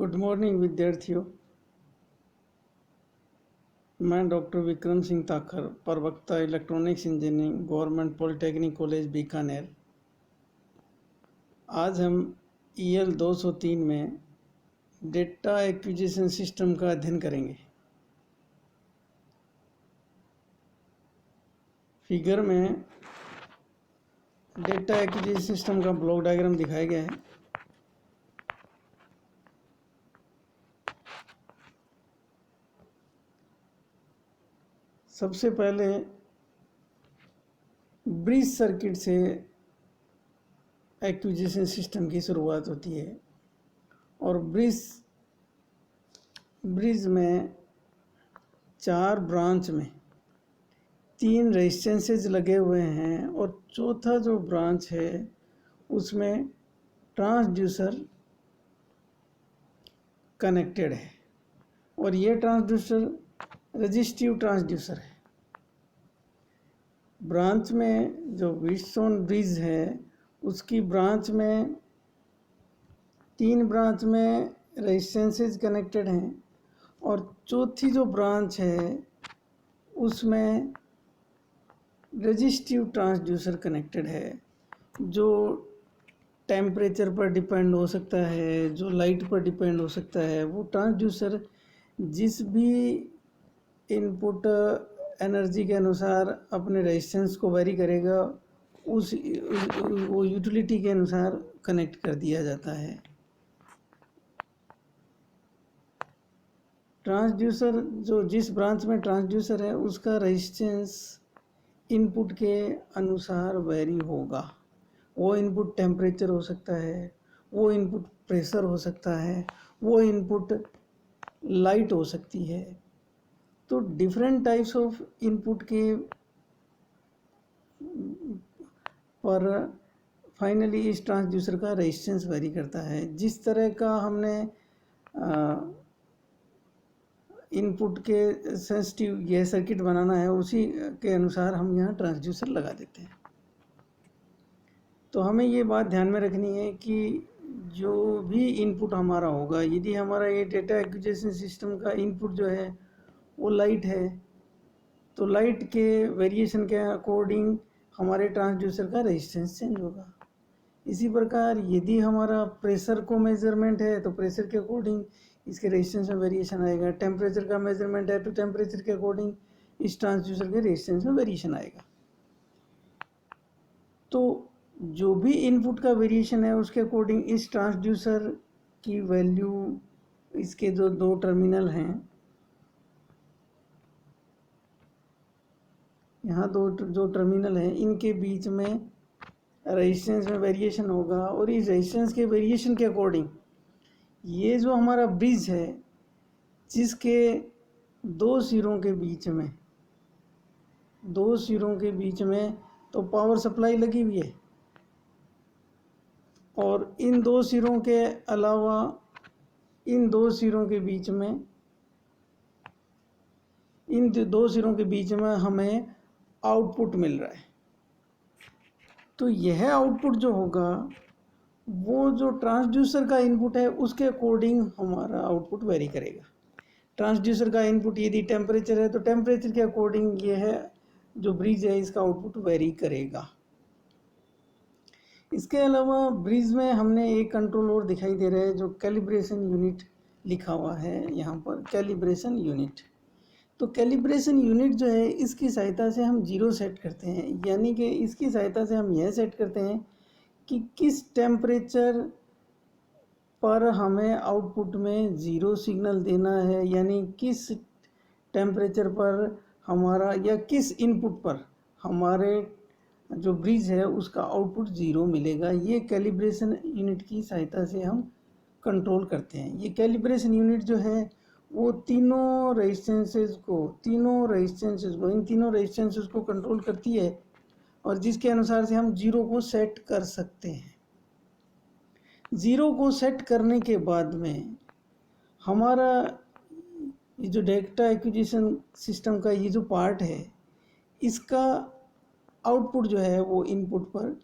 Good morning विद्यार्थियों। मैं doctor Vikram Singh Takhar, प्रवक्ता electronics engineering, government polytechnic college Bikaner. आज हम EL 203 में डेटा एक्विजिशन सिस्टम का अध्ययन करेंगे। फिगर में डेटा एक्विजिशन सिस्टम का ब्लॉक डायग्राम दिखाया गया है। सबसे पहले ब्रिज सर्किट से एक्विजिशन सिस्टम की शुरुआत होती है और ब्रिज में 4 ब्रांच में 3 रेजिस्टेंसेज लगे हुए हैं और चौथा जो ब्रांच है उसमें ट्रांसड्यूसर कनेक्टेड है और ये ट्रांसड्यूसर रजिस्टिव ट्रांसड्यूसर है। ब्रांच में जो व्हीटस्टोन ब्रिज है उसकी ब्रांच में 3 ब्रांच में रेजिस्टेंसेज कनेक्टेड हैं और चौथी जो ब्रांच है उसमें रजिस्टिव ट्रांसड्यूसर कनेक्टेड है, जो टेम्परेचर पर डिपेंड हो सकता है, जो लाइट पर डिपेंड हो सकता है। वो ट्रांसड्यूसर जिस भी इनपुट एनर्जी के अनुसार अपने रेजिस्टेंस को वेरी करेगा, वो यूटिलिटी के अनुसार कनेक्ट कर दिया जाता है। ट्रांसड्यूसर जो जिस ब्रांच में ट्रांसड्यूसर है उसका रेजिस्टेंस इनपुट के अनुसार वेरी होगा। वो इनपुट टेम्परेचर हो सकता है, वो इनपुट प्रेशर हो सकता है, वो इनपुट लाइट हो सकती है। तो डिफरेंट टाइप्स ऑफ इनपुट के पर फाइनली इस ट्रांसड्यूसर का रेजिस्टेंस वेरी करता है। जिस तरह का हमने इनपुट के सेंसिटिव यह सर्किट बनाना है उसी के अनुसार हम यहाँ ट्रांसड्यूसर लगा देते हैं। तो हमें ये बात ध्यान में रखनी है कि जो भी इनपुट हमारा होगा, यदि हमारा ये डेटा एक्विजिशन सिस्टम का इनपुट जो है वो लाइट है तो लाइट के वेरिएशन के अकॉर्डिंग हमारे ट्रांसड्यूसर का रेजिस्टेंस चेंज होगा। इसी प्रकार यदि हमारा प्रेशर को मेजरमेंट है तो प्रेशर के अकॉर्डिंग इसके रेजिस्टेंस में वेरिएशन आएगा। टेम्परेचर का मेजरमेंट है तो टेम्परेचर के अकॉर्डिंग इस ट्रांसड्यूसर के रेजिस्टेंस में वेरिएशन आएगा। तो जो भी इनपुट का वेरिएशन है उसके अकॉर्डिंग इस ट्रांसड्यूसर की वैल्यू, इसके जो 2 टर्मिनल हैं, यहाँ जो टर्मिनल हैं इनके बीच में रेजिस्टेंस में वेरिएशन होगा और इस रेजिस्टेंस के वेरिएशन के अकॉर्डिंग ये जो हमारा ब्रिज है जिसके 2 सिरों के बीच में तो पावर सप्लाई लगी हुई है और इन 2 सिरों के अलावा इन 2 सिरों के बीच में हमें आउटपुट मिल रहा है। तो यह आउटपुट जो होगा वो जो ट्रांसड्यूसर का इनपुट है उसके अकॉर्डिंग हमारा आउटपुट वेरी करेगा। ट्रांसड्यूसर का इनपुट यदि टेम्परेचर है तो टेम्परेचर के अकॉर्डिंग यह जो ब्रिज है इसका आउटपुट वेरी करेगा। इसके अलावा ब्रिज में हमने एक कंट्रोल और दिखाई दे रहा है जो कैलिब्रेशन यूनिट लिखा हुआ है यहाँ पर, कैलिब्रेशन यूनिट। तो कैलिब्रेशन यूनिट जो है इसकी सहायता से हम 0 सेट करते हैं, यानी कि इसकी सहायता से हम यह सेट करते हैं कि किस टेम्परेचर पर हमें आउटपुट में 0 सिग्नल देना है, यानी किस टेम्परेचर पर हमारा या किस इनपुट पर हमारे जो ब्रिज है उसका आउटपुट 0 मिलेगा। ये कैलिब्रेशन यूनिट की सहायता से हम कंट्रोल करते हैं। ये कैलिब्रेशन यूनिट जो है वो इन तीनों रेजिस्टेंसेस को कंट्रोल करती है और जिसके अनुसार से हम 0 को सेट कर सकते हैं। 0 को सेट करने के बाद में हमारा ये जो डेटा एक्विजिशन सिस्टम का ये जो पार्ट है इसका आउटपुट जो है वो इनपुट पर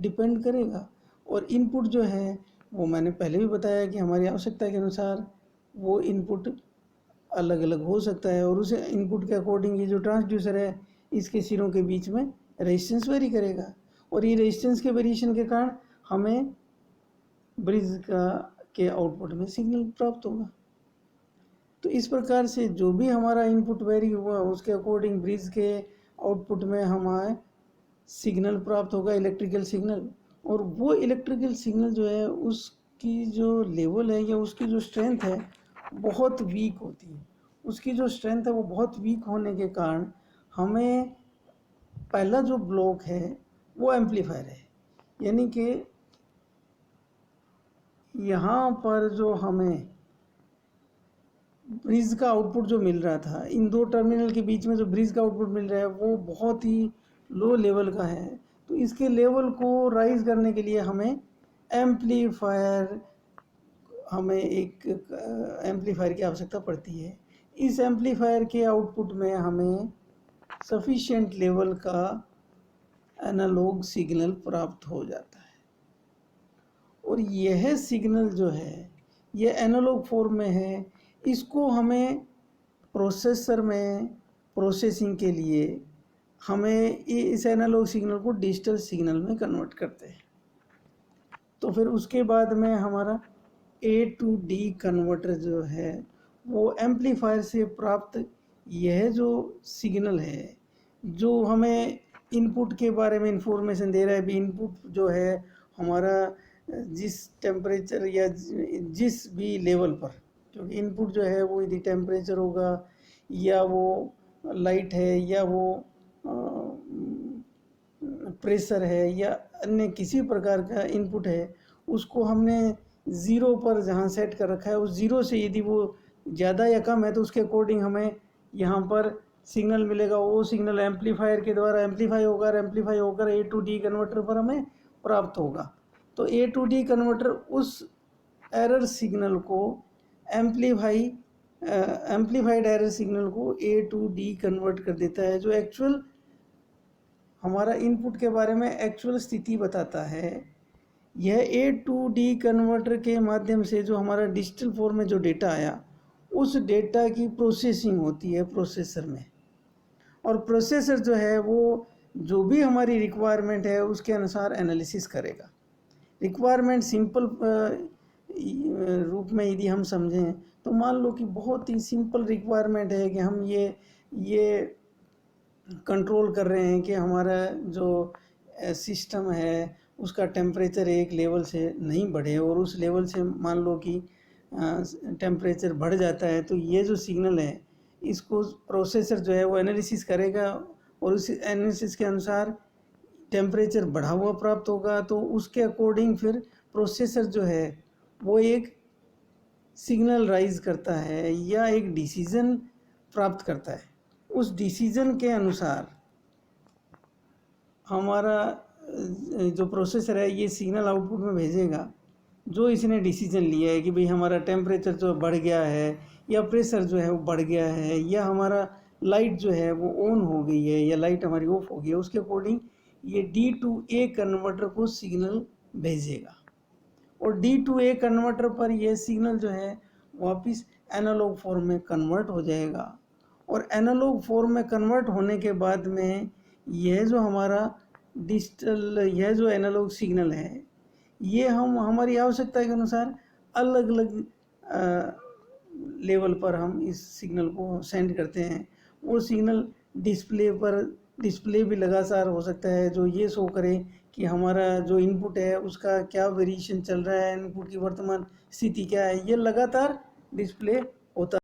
डिपेंड करेगा और इनपुट जो है वो मैंने पहले भी बताया कि हमारी आवश्यकता के अनुसार वो इनपुट अलग अलग हो सकता है, और उस इनपुट के अकॉर्डिंग ये जो ट्रांसड्यूसर है इसके सिरों के बीच में रेजिस्टेंस वेरी करेगा, और ये रेजिस्टेंस के वेरिएशन के कारण हमें ब्रिज के आउटपुट में सिग्नल प्राप्त होगा। तो इस प्रकार से जो भी हमारा इनपुट वेरी हुआ उसके अकॉर्डिंग ब्रिज के आउटपुट में हमें सिग्नल प्राप्त होगा, इलेक्ट्रिकल सिग्नल। और वो इलेक्ट्रिकल सिग्नल जो है उसकी जो लेवल है या उसकी जो स्ट्रेंथ है बहुत वीक होती है। उसकी जो स्ट्रेंथ है वो बहुत वीक होने के कारण हमें पहला जो ब्लॉक है वो एम्पलीफायर है, यानी कि यहाँ पर जो हमें ब्रिज का आउटपुट जो मिल रहा था, इन दो टर्मिनल के बीच में जो ब्रिज का आउटपुट मिल रहा है वो बहुत ही लो लेवल का है। तो इसके लेवल को राइज करने के लिए हमें एक एम्पलीफायर की आवश्यकता पड़ती है। इस एम्पलीफायर के आउटपुट में हमें सफिशिएंट लेवल का एनालॉग सिग्नल प्राप्त हो जाता है, और यह सिग्नल जो है यह एनालॉग फॉर्म में है। इसको हमें प्रोसेसर में प्रोसेसिंग के लिए हमें इस एनालॉग सिग्नल को डिजिटल सिग्नल में कन्वर्ट करते हैं। तो फिर उसके बाद में हमारा A to D कन्वर्टर जो है वो एम्पलीफायर से प्राप्त यह जो सिग्नल है जो हमें इनपुट के बारे में इंफॉर्मेशन दे रहा है। भी इनपुट जो है हमारा जिस टेम्परेचर या जिस भी लेवल पर, क्योंकि इनपुट जो है वो यदि टेम्परेचर होगा या वो लाइट है या वो प्रेशर है या अन्य किसी प्रकार का इनपुट है, उसको हमने ज़ीरो पर जहाँ सेट कर रखा है उस ज़ीरो से यदि वो ज़्यादा या कम है तो उसके अकॉर्डिंग हमें यहाँ पर सिग्नल मिलेगा। वो सिग्नल एम्पलीफायर के द्वारा एम्पलीफाई होकर A to D कन्वर्टर पर हमें प्राप्त होगा। तो A to D कन्वर्टर उस एरर सिग्नल को एम्पलीफाइड एरर सिग्नल को A to D कन्वर्ट कर देता है, जो एक्चुअल हमारा इनपुट के बारे में एक्चुअल स्थिति बताता है। यह A to D कन्वर्टर के माध्यम से जो हमारा डिजिटल फॉर्म में जो डेटा आया उस डेटा की प्रोसेसिंग होती है प्रोसेसर में, और प्रोसेसर जो है वो जो भी हमारी रिक्वायरमेंट है उसके अनुसार एनालिसिस करेगा। रिक्वायरमेंट सिंपल रूप में यदि हम समझें तो मान लो कि बहुत ही सिंपल रिक्वायरमेंट है कि हम ये कंट्रोल कर रहे हैं कि हमारा जो सिस्टम है उसका टेम्परेचर एक लेवल से नहीं बढ़े, और उस लेवल से मान लो कि टेम्परेचर बढ़ जाता है तो ये जो सिग्नल है इसको प्रोसेसर जो है वो एनालिसिस करेगा, और उस एनालिसिस के अनुसार टेम्परेचर बढ़ा हुआ प्राप्त होगा। तो उसके अकॉर्डिंग फिर प्रोसेसर जो है वो एक सिग्नल राइज करता है या एक डिसीजन प्राप्त करता है। उस डिसीजन के अनुसार हमारा जो प्रोसेसर है ये सिग्नल आउटपुट में भेजेगा जो इसने डिसीजन लिया है कि भाई हमारा टेम्परेचर जो बढ़ गया है या प्रेशर जो है वो बढ़ गया है या हमारा लाइट जो है वो ऑन हो गई है या लाइट हमारी ऑफ हो गई है। उसके अकॉर्डिंग ये D to A कन्वर्टर को सिग्नल भेजेगा, और D to A कन्वर्टर पर यह सिग्नल जो है वापस एनालॉग फॉर्म में कन्वर्ट हो जाएगा, और एनालॉग फॉर्म में कन्वर्ट होने के बाद में यह जो हमारा यह जो एनालॉग सिग्नल है ये हम हमारी आवश्यकता के अनुसार अलग अलग लेवल पर हम इस सिग्नल को सेंड करते हैं। वो सिग्नल डिस्प्ले भी लगातार हो सकता है जो ये शो करे कि हमारा जो इनपुट है उसका क्या वेरिएशन चल रहा है, इनपुट की वर्तमान स्थिति क्या है, ये लगातार डिस्प्ले होता है।